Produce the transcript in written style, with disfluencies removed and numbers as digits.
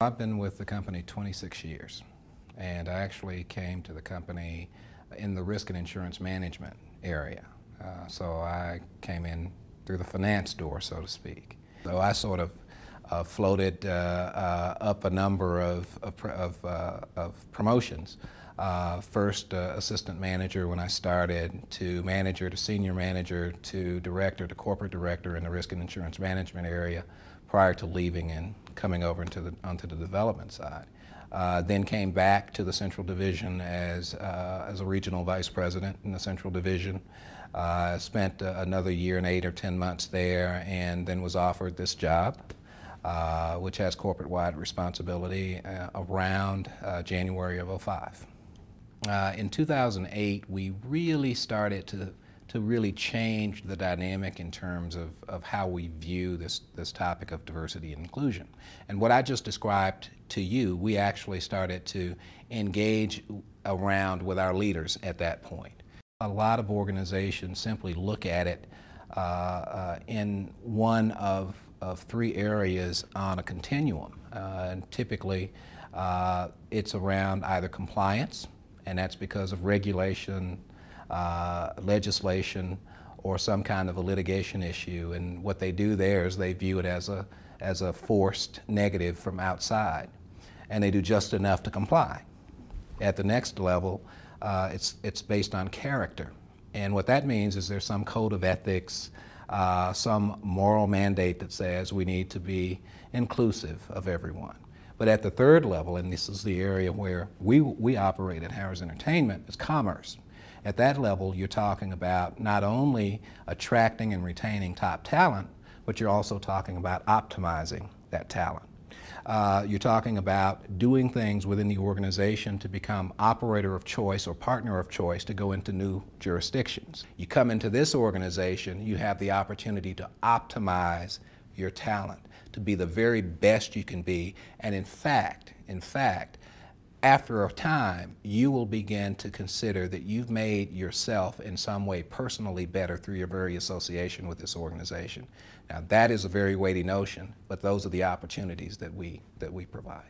I've been with the company 26 years, and I actually came to the company in the risk and insurance management area. So I came in through the finance door, so to speak. So I sort of floated up a number of promotions. First assistant manager when I started, to manager, to senior manager, to director, to corporate director in the risk and insurance management area prior to leaving and coming over onto the development side. Then came back to the Central Division as a regional vice president in the Central Division. Spent another year and 8 or 10 months there, and then was offered this job, which has corporate-wide responsibility, around January of '05. In 2008, we really started to really change the dynamic in terms of how we view this topic of diversity and inclusion. And what I just described to you, we actually started to engage around with our leaders at that point. A lot of organizations simply look at it in one of 3 areas on a continuum. And typically, it's around either compliance, and that's because of regulation, legislation, or some kind of a litigation issue. And what they do there is they view it as a forced negative from outside, and they do just enough to comply. At the next level, it's based on character, and what that means is there's some code of ethics, some moral mandate that says we need to be inclusive of everyone. But at the 3rd level, and this is the area where we operate at Harrah's Entertainment, is commerce. At that level, you're talking about not only attracting and retaining top talent, but you're also talking about optimizing that talent. You're talking about doing things within the organization to become operator of choice or partner of choice to go into new jurisdictions. You come into this organization, you have the opportunity to optimize your talent, to be the very best you can be, and in fact, after a time, you will begin to consider that you've made yourself in some way personally better through your very association with this organization. Now, that is a very weighty notion, but those are the opportunities that we provide.